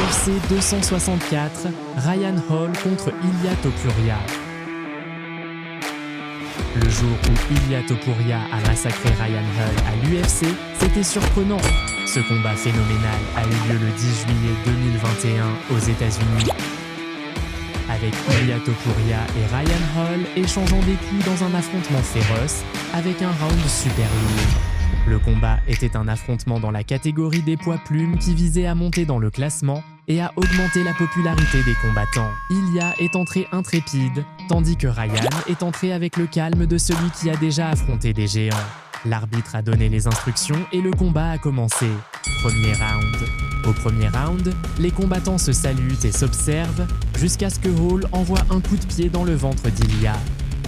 UFC 264, Ryan Hall contre Ilia Topuria. Le jour où Ilia Topuria a massacré Ryan Hall à l'UFC, c'était surprenant. Ce combat phénoménal a eu lieu le 10 juillet 2021 aux États-Unis, avec Ilia Topuria et Ryan Hall échangeant des coups dans un affrontement féroce avec un round super lourd. Le combat était un affrontement dans la catégorie des poids plumes qui visait à monter dans le classement et à augmenter la popularité des combattants. Ilia est entré intrépide, tandis que Ryan est entré avec le calme de celui qui a déjà affronté des géants. L'arbitre a donné les instructions et le combat a commencé. Premier round. Au premier round, les combattants se saluent et s'observent jusqu'à ce que Hall envoie un coup de pied dans le ventre d'Ilia.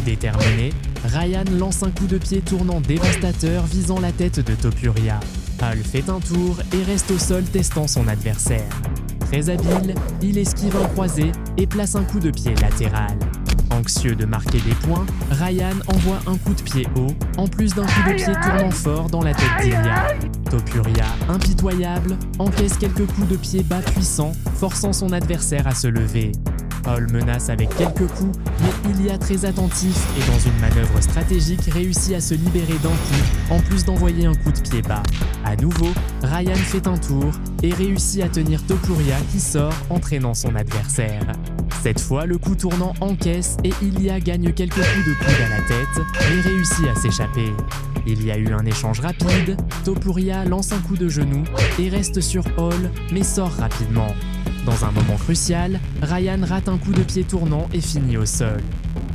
Déterminé, Ryan lance un coup de pied tournant dévastateur visant la tête de Topuria. Hall fait un tour et reste au sol testant son adversaire. Très habile, il esquive un croisé et place un coup de pied latéral. Anxieux de marquer des points, Ryan envoie un coup de pied haut, en plus d'un coup de pied tournant fort dans la tête d'Ilia. Topuria, impitoyable, encaisse quelques coups de pied bas puissants, forçant son adversaire à se lever. Hall menace avec quelques coups, mais Ilia, très attentif et dans une manœuvre stratégique, réussit à se libérer d'un coup, en plus d'envoyer un coup de pied bas. À nouveau, Ryan fait un tour et réussit à tenir Topuria qui sort, entraînant son adversaire. Cette fois, le coup tournant encaisse et Ilia gagne quelques coups de coude à la tête, mais réussit à s'échapper. Il y a eu un échange rapide, Topuria lance un coup de genou et reste sur Hall, mais sort rapidement. Dans un moment crucial, Ryan rate un coup de pied tournant et finit au sol.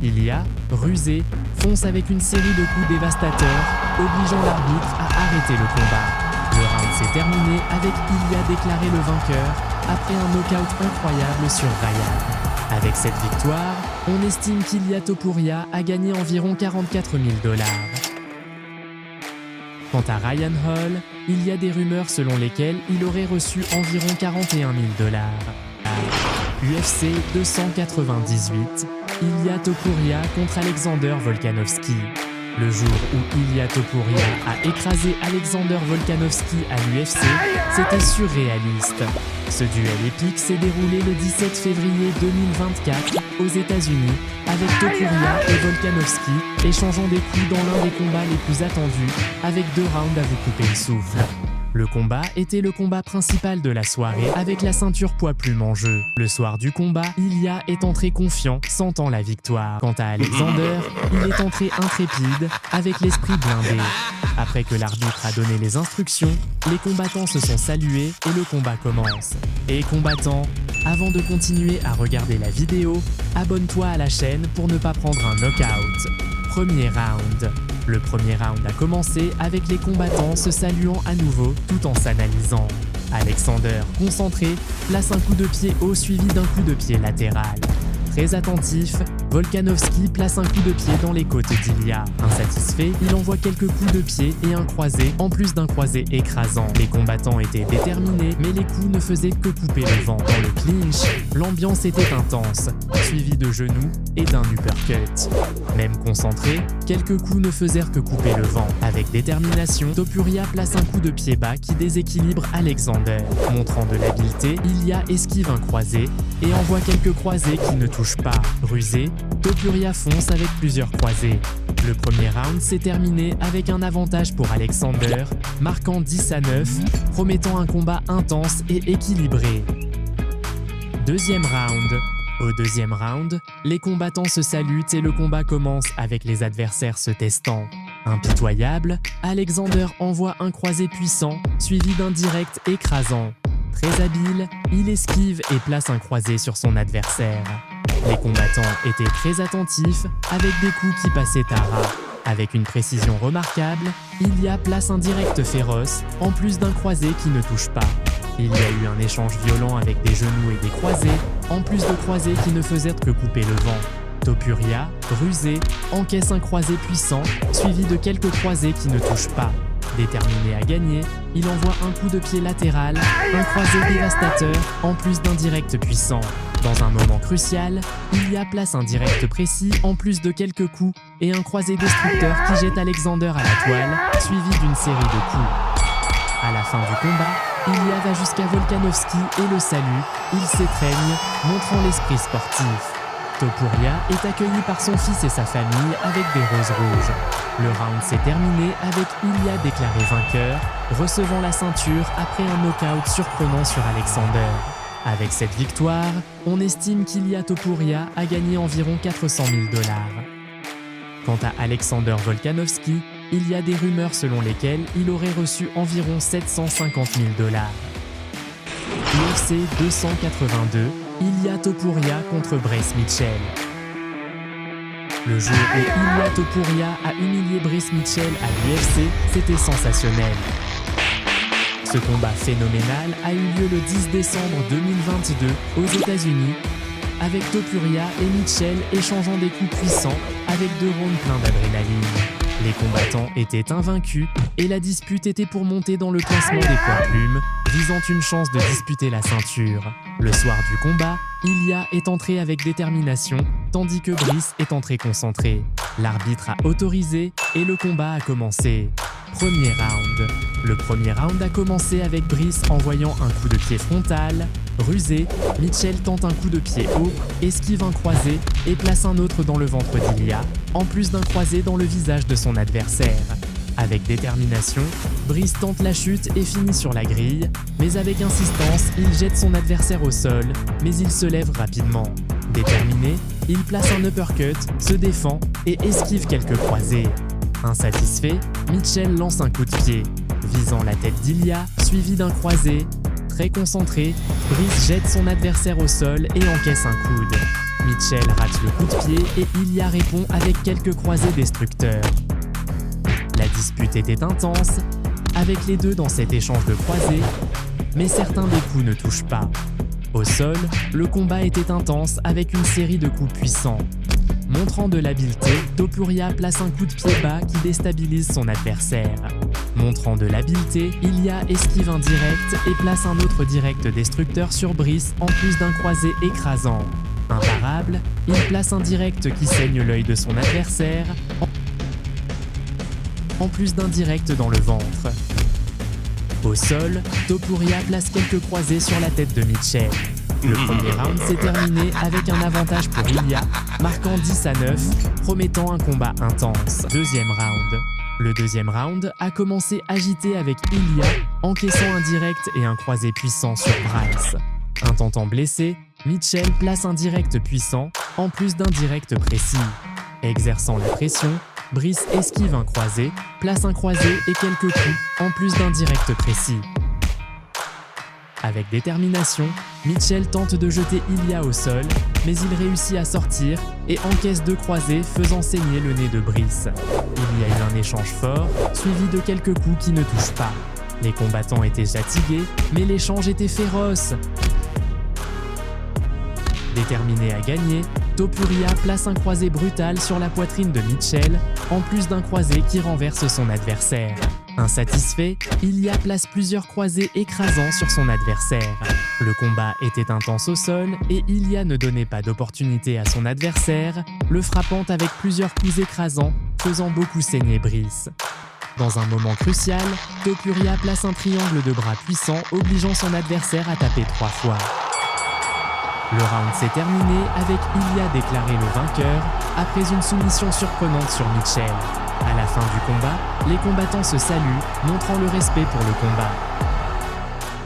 Ilia, rusé, fonce avec une série de coups dévastateurs, obligeant l'arbitre à arrêter le combat. Le round s'est terminé avec Ilia déclaré le vainqueur après un knockout incroyable sur Ryan. Avec cette victoire, on estime qu'Ilia Topuria a gagné environ 44 000 $. Quant à Ryan Hall, il y a des rumeurs selon lesquelles il aurait reçu environ 41 000 $. UFC 298, Ilia Topuria contre Alexander Volkanovski. Le jour où Ilia Topuria a écrasé Alexander Volkanovski à l'UFC, c'était surréaliste. Ce duel épique s'est déroulé le 17 février 2024 aux États-Unis, avec Topuria et Volkanovski échangeant des coups dans l'un des combats les plus attendus, avec 2 rounds à vous couper le souffle. Le combat était le combat principal de la soirée avec la ceinture poids plume en jeu. Le soir du combat, Ilia est entré confiant, sentant la victoire. Quant à Alexander, il est entré intrépide, avec l'esprit blindé. Après que l'arbitre a donné les instructions, les combattants se sont salués et le combat commence. Et combattants, avant de continuer à regarder la vidéo, abonne-toi à la chaîne pour ne pas prendre un knockout. Premier round. Le premier round a commencé avec les combattants se saluant à nouveau tout en s'analysant. Alexander, concentré, place un coup de pied haut suivi d'un coup de pied latéral. Très attentif, Volkanovski place un coup de pied dans les côtes d'Ilia. Insatisfait, il envoie quelques coups de pied et un croisé, en plus d'un croisé écrasant. Les combattants étaient déterminés, mais les coups ne faisaient que couper le vent. Dans le clinch, l'ambiance était intense, suivie de genoux et d'un uppercut. Même concentré, quelques coups ne faisaient que couper le vent. Avec détermination, Topuria place un coup de pied bas qui déséquilibre Alexander. Montrant de l'habileté, Ilia esquive un croisé et envoie quelques croisés qui ne touchent pas. Rusé, Topuria fonce avec plusieurs croisés. Le premier round s'est terminé avec un avantage pour Alexander, marquant 10-9, promettant un combat intense et équilibré. Deuxième round. Au deuxième round, les combattants se saluent et le combat commence avec les adversaires se testant. Impitoyable, Alexander envoie un croisé puissant, suivi d'un direct écrasant. Très habile, il esquive et place un croisé sur son adversaire. Les combattants étaient très attentifs, avec des coups qui passaient à ras. Avec une précision remarquable, Ilia place un direct féroce, en plus d'un croisé qui ne touche pas. Il y a eu un échange violent avec des genoux et des croisés, en plus de croisés qui ne faisaient que couper le vent. Topuria, rusé, encaisse un croisé puissant, suivi de quelques croisés qui ne touchent pas. Déterminé à gagner, il envoie un coup de pied latéral, un croisé dévastateur, en plus d'un direct puissant. Dans un moment crucial, Ilia place un direct précis en plus de quelques coups et un croisé destructeur qui jette Alexander à la toile, suivi d'une série de coups. À la fin du combat, Ilya va jusqu'à Volkanovski et le salue. Ils s'étreignent, montrant l'esprit sportif. Topuria est accueilli par son fils et sa famille avec des roses rouges. Le round s'est terminé avec Ilya déclaré vainqueur, recevant la ceinture après un knockout surprenant sur Alexander. Avec cette victoire, on estime qu'Ilya Topuria a gagné environ 400 000 $. Quant à Alexander Volkanovski, il y a des rumeurs selon lesquelles il aurait reçu environ 750 000 $. UFC 282, Ilya Topuria contre Bryce Mitchell. Le jour où Ilya Topuria a humilié Bryce Mitchell à l'UFC, c'était sensationnel. Ce combat phénoménal a eu lieu le 10 décembre 2022 aux États-Unis, avec Topuria et Mitchell échangeant des coups puissants avec 2 rounds pleins d'adrénaline. Les combattants étaient invaincus et la dispute était pour monter dans le classement des poids plumes, visant une chance de disputer la ceinture. Le soir du combat, Ilya est entré avec détermination, tandis que Bryce est entré concentré. L'arbitre a autorisé et le combat a commencé. Premier round. Le premier round a commencé avec Bryce envoyant un coup de pied frontal. Rusé, Mitchell tente un coup de pied haut, esquive un croisé et place un autre dans le ventre d'Ilya, en plus d'un croisé dans le visage de son adversaire. Avec détermination, Bryce tente la chute et finit sur la grille, mais avec insistance, il jette son adversaire au sol, mais il se lève rapidement. Déterminé, il place un uppercut, se défend et esquive quelques croisés. Insatisfait, Mitchell lance un coup de pied, visant la tête d'Ilya, suivi d'un croisé. Très concentré, Bryce jette son adversaire au sol et encaisse un coude. Mitchell rate le coup de pied et Ilya répond avec quelques croisés destructeurs. La dispute était intense, avec les deux dans cet échange de croisés, mais certains des coups ne touchent pas. Au sol, le combat était intense avec une série de coups puissants. Montrant de l'habileté, Topuria place un coup de pied bas qui déstabilise son adversaire. Montrant de l'habileté, Ilya esquive un direct et place un autre direct destructeur sur Bryce en plus d'un croisé écrasant. Imparable, il place un direct qui saigne l'œil de son adversaire, en plus d'un direct dans le ventre. Au sol, Topuria place quelques croisés sur la tête de Mitchell. Le premier round s'est terminé avec un avantage pour Ilya, marquant 10-9, promettant un combat intense. Deuxième round. Le deuxième round a commencé agité avec Ilya, encaissant un direct et un croisé puissant sur Bryce. Intentant blesser, Mitchell place un direct puissant, en plus d'un direct précis. Exerçant la pression, Bryce esquive un croisé, place un croisé et quelques coups, en plus d'un direct précis. Avec détermination, Mitchell tente de jeter Ilya au sol, mais il réussit à sortir et encaisse 2 croisés faisant saigner le nez de Bryce. Il y a eu un échange fort, suivi de quelques coups qui ne touchent pas. Les combattants étaient fatigués, mais l'échange était féroce. Déterminé à gagner, Topuria place un croisé brutal sur la poitrine de Mitchell, en plus d'un croisé qui renverse son adversaire. Insatisfait, Ilya place plusieurs croisés écrasants sur son adversaire. Le combat était intense au sol et Ilya ne donnait pas d'opportunité à son adversaire, le frappant avec plusieurs coups écrasants, faisant beaucoup saigner Bryce. Dans un moment crucial, Topuria place un triangle de bras puissant, obligeant son adversaire à taper 3 fois. Le round s'est terminé avec Ilya déclaré le vainqueur après une soumission surprenante sur Mitchell. À la fin du combat, les combattants se saluent, montrant le respect pour le combat.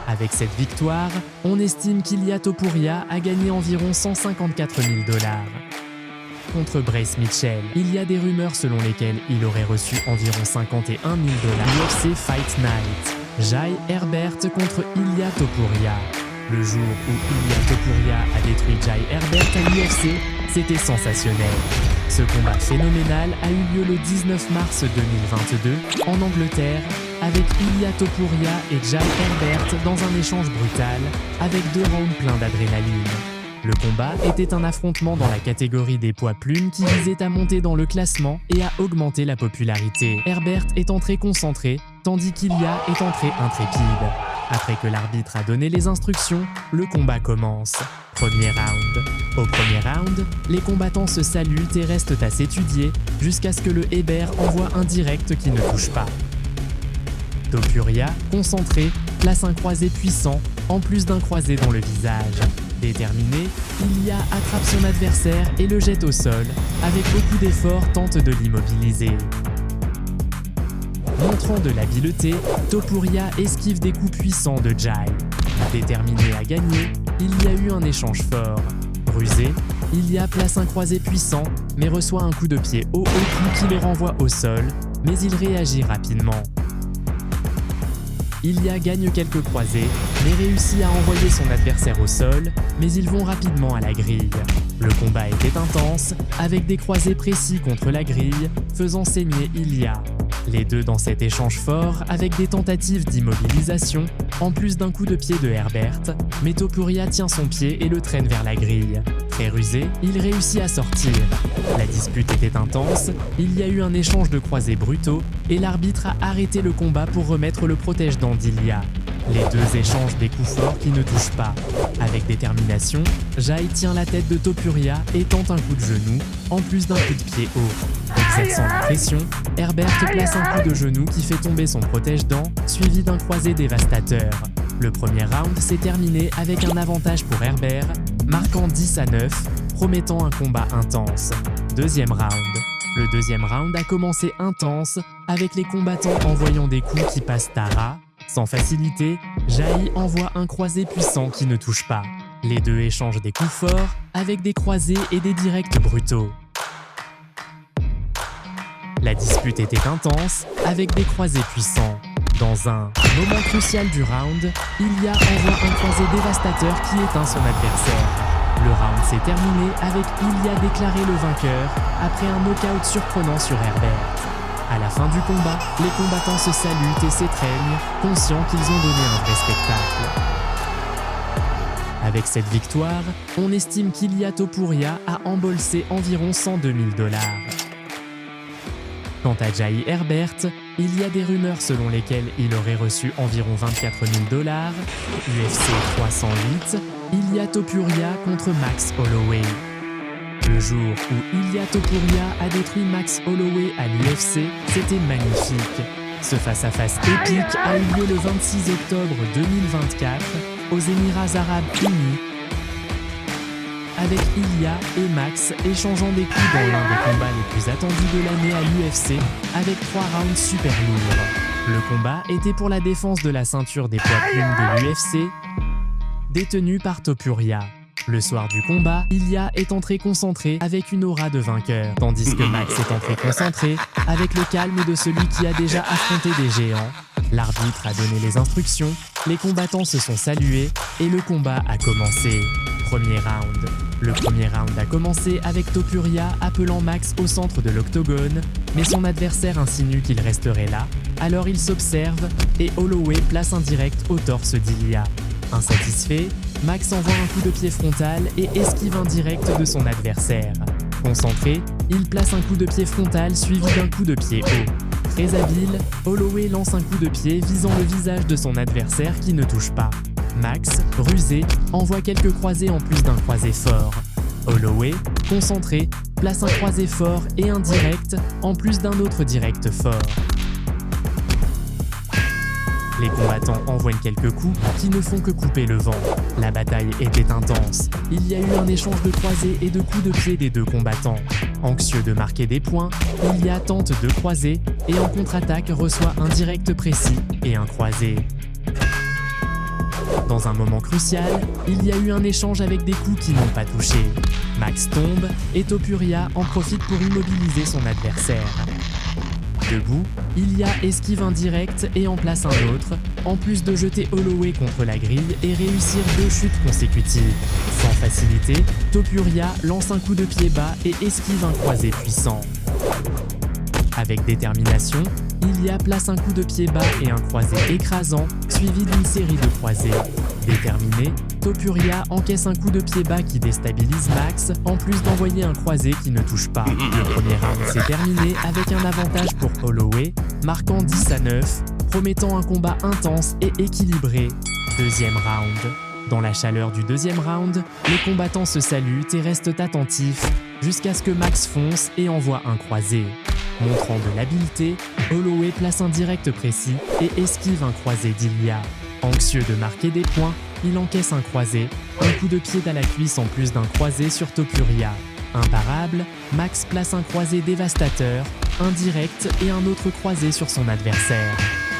Avec cette victoire, on estime qu'Ilya Topuria a gagné environ 154 000 $. Contre Bryce Mitchell, il y a des rumeurs selon lesquelles il aurait reçu environ 51 000 $. UFC Fight Night. Jai Herbert contre Ilya Topuria. Le jour où Ilya Topuria a détruit Jai Herbert à l'UFC, c'était sensationnel. Ce combat phénoménal a eu lieu le 19 mars 2022 en Angleterre avec Ilya Topuria et Jai Herbert dans un échange brutal avec 2 rounds pleins d'adrénaline. Le combat était un affrontement dans la catégorie des poids plumes qui visait à monter dans le classement et à augmenter la popularité. Herbert est entré concentré, tandis qu'Ilya est entré intrépide. Après que l'arbitre a donné les instructions, le combat commence. Premier round. Au premier round, les combattants se saluent et restent à s'étudier jusqu'à ce que le Héber envoie un direct qui ne touche pas. Topuria, concentré, place un croisé puissant, en plus d'un croisé dans le visage. Déterminé, Ilya attrape son adversaire et le jette au sol. Avec beaucoup d'efforts, tente de l'immobiliser. Montrant de l'habileté, Topuria esquive des coups puissants de Jai. Déterminé à gagner, il y a eu un échange fort. Rusé, Ilya place un croisé puissant, mais reçoit un coup de pied haut au cou qui le renvoie au sol, mais il réagit rapidement. Ilya gagne quelques croisés, mais réussit à envoyer son adversaire au sol, mais ils vont rapidement à la grille. Le combat était intense, avec des croisés précis contre la grille, faisant saigner Ilya. Les deux dans cet échange fort, avec des tentatives d'immobilisation, en plus d'un coup de pied de Herbert, mais Topuria tient son pied et le traîne vers la grille. Très rusé, il réussit à sortir. La dispute était intense, il y a eu un échange de croisés brutaux, et l'arbitre a arrêté le combat pour remettre le protège-dents d'Ilya. Les deux échangent des coups forts qui ne touchent pas. Avec détermination, Jai tient la tête de Topuria et tente un coup de genou, en plus d'un coup de pied haut. Exerçant la pression, Herbert place un coup de genou qui fait tomber son protège-dents, suivi d'un croisé dévastateur. Le premier round s'est terminé avec un avantage pour Herbert, marquant 10-9, promettant un combat intense. Deuxième round. Le deuxième round a commencé intense, avec les combattants envoyant des coups qui passent Tara. Sans facilité, Jai envoie un croisé puissant qui ne touche pas. Les deux échangent des coups forts, avec des croisés et des directs brutaux. La dispute était intense, avec des croisés puissants. Dans un moment crucial du round, Ilya envoie un croisé dévastateur qui éteint son adversaire. Le round s'est terminé avec Ilya déclaré le vainqueur, après un knockout surprenant sur Herbert. À la fin du combat, les combattants se saluent et s'étreignent, conscients qu'ils ont donné un vrai spectacle. Avec cette victoire, on estime qu'Ilya Topuria a embolsé environ 102 000 $. Quant à Jai Herbert, il y a des rumeurs selon lesquelles il aurait reçu environ 24 000 $. UFC 308, Ilya Topuria contre Max Holloway. Le jour où Ilya Topuria a détruit Max Holloway à l'UFC, c'était magnifique. Ce face-à-face épique a eu lieu le 26 octobre 2024 aux Émirats Arabes Unis, avec Ilya et Max échangeant des coups dans l'un des combats les plus attendus de l'année à l'UFC, avec 3 rounds super lourds. Le combat était pour la défense de la ceinture des poids plumes de l'UFC, détenue par Topuria. Le soir du combat, Ilya est entré concentré avec une aura de vainqueur, tandis que Max est entré concentré avec le calme de celui qui a déjà affronté des géants. L'arbitre a donné les instructions, les combattants se sont salués et le combat a commencé. Premier round. Le premier round a commencé avec Topuria appelant Max au centre de l'octogone, mais son adversaire insinue qu'il resterait là, alors il s'observe et Holloway place un direct au torse d'Ilya. Insatisfait, Max envoie un coup de pied frontal et esquive un direct de son adversaire. Concentré, il place un coup de pied frontal suivi d'un coup de pied haut. Très habile, Holloway lance un coup de pied visant le visage de son adversaire qui ne touche pas. Max, rusé, envoie quelques croisés en plus d'un croisé fort. Holloway, concentré, place un croisé fort et un direct en plus d'un autre direct fort. Les combattants envoient quelques coups qui ne font que couper le vent. La bataille était intense. Il y a eu un échange de croisés et de coups de pied des deux combattants. Anxieux de marquer des points, Ilya tente de croiser et en contre-attaque reçoit un direct précis et un croisé. Dans un moment crucial, il y a eu un échange avec des coups qui n'ont pas touché. Max tombe et Topuria en profite pour immobiliser son adversaire. Debout, Ilya esquive un direct et en place un autre, en plus de jeter Holloway contre la grille et réussir 2 chutes consécutives. Sans facilité, Topuria lance un coup de pied bas et esquive un croisé puissant. Avec détermination, Ilya place un coup de pied bas et un croisé écrasant, suivi d'une série de croisés. Déterminé, Topuria encaisse un coup de pied bas qui déstabilise Max, en plus d'envoyer un croisé qui ne touche pas. Le premier round s'est terminé avec un avantage pour Holloway, marquant 10-9, promettant un combat intense et équilibré. Deuxième round. Dans la chaleur du deuxième round, les combattants se saluent et restent attentifs, jusqu'à ce que Max fonce et envoie un croisé. Montrant de l'habileté, Holloway place un direct précis et esquive un croisé d'Ilya. Anxieux de marquer des points, il encaisse un croisé, un coup de pied à la cuisse en plus d'un croisé sur Topuria. Imparable, Max place un croisé dévastateur, un direct et un autre croisé sur son adversaire.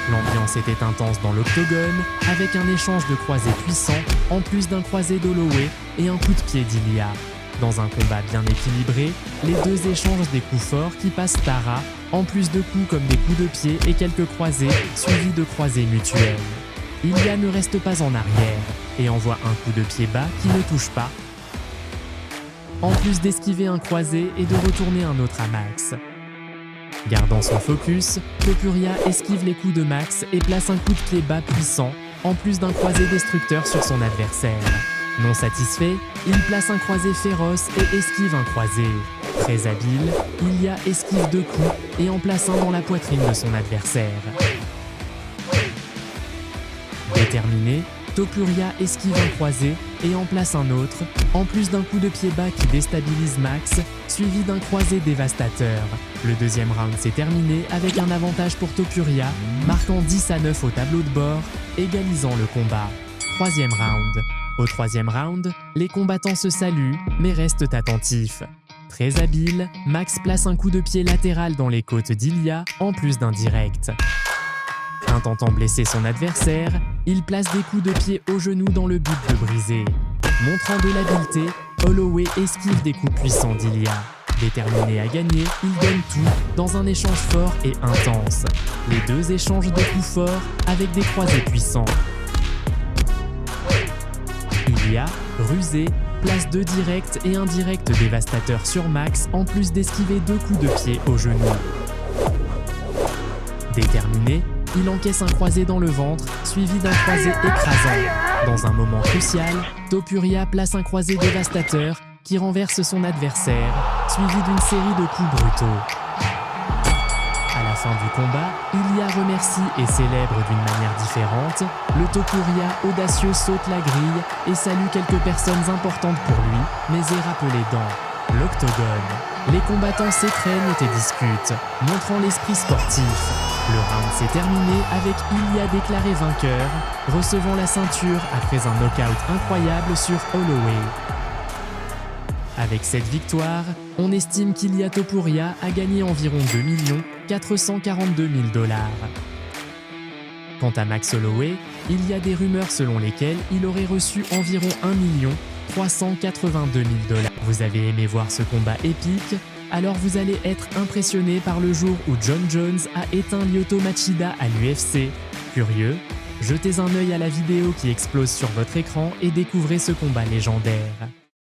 L'ambiance était intense dans l'octogone, avec un échange de croisés puissants, en plus d'un croisé d'Holloway et un coup de pied d'Ilya. Dans un combat bien équilibré, les deux échangent des coups forts qui passent Tara, en plus de coups comme des coups de pied et quelques croisés, suivis de croisés mutuels. Ilya ne reste pas en arrière et envoie un coup de pied bas qui ne touche pas, en plus d'esquiver un croisé et de retourner un autre à Max. Gardant son focus, Topuria esquive les coups de Max et place un coup de pied bas puissant, en plus d'un croisé destructeur sur son adversaire. Non satisfait, il place un croisé féroce et esquive un croisé. Très habile, Ilya esquive 2 coups et en place un dans la poitrine de son adversaire. Déterminé, Topuria esquive un croisé et en place un autre, en plus d'un coup de pied bas qui déstabilise Max, suivi d'un croisé dévastateur. Le deuxième round s'est terminé avec un avantage pour Topuria, marquant 10-9 au tableau de bord, égalisant le combat. Troisième round. Au troisième round, les combattants se saluent, mais restent attentifs. Très habile, Max place un coup de pied latéral dans les côtes d'Ilya, en plus d'un direct. Intentant blesser son adversaire, il place des coups de pied au genou dans le but de briser. Montrant de l'habileté, Holloway esquive des coups puissants d'Ilya. Déterminé à gagner, il donne tout dans un échange fort et intense. Les deux échangent des coups forts avec des croisés puissants. Ilya, rusé, place 2 directs et un direct dévastateur sur Max en plus d'esquiver 2 coups de pied au genou. Déterminé, il encaisse un croisé dans le ventre, suivi d'un croisé écrasant. Dans un moment crucial, Topuria place un croisé dévastateur qui renverse son adversaire, suivi d'une série de coups brutaux. À la fin du combat, Ilya remercie et célèbre d'une manière différente. Le Topuria audacieux saute la grille et salue quelques personnes importantes pour lui, mais est rappelé dans l'octogone. Les combattants s'étreignent et discutent, montrant l'esprit sportif. Le round s'est terminé avec Ilya déclaré vainqueur, recevant la ceinture après un knockout incroyable sur Holloway. Avec cette victoire, on estime qu'Ilya Topuria a gagné environ 2 442 000 $. Quant à Max Holloway, il y a des rumeurs selon lesquelles il aurait reçu environ 1 382 000 $. Vous avez aimé voir ce combat épique? Alors vous allez être impressionné par le jour où Jon Jones a éteint Lyoto Machida à l'UFC. Curieux? Jetez un œil à la vidéo qui explose sur votre écran et découvrez ce combat légendaire.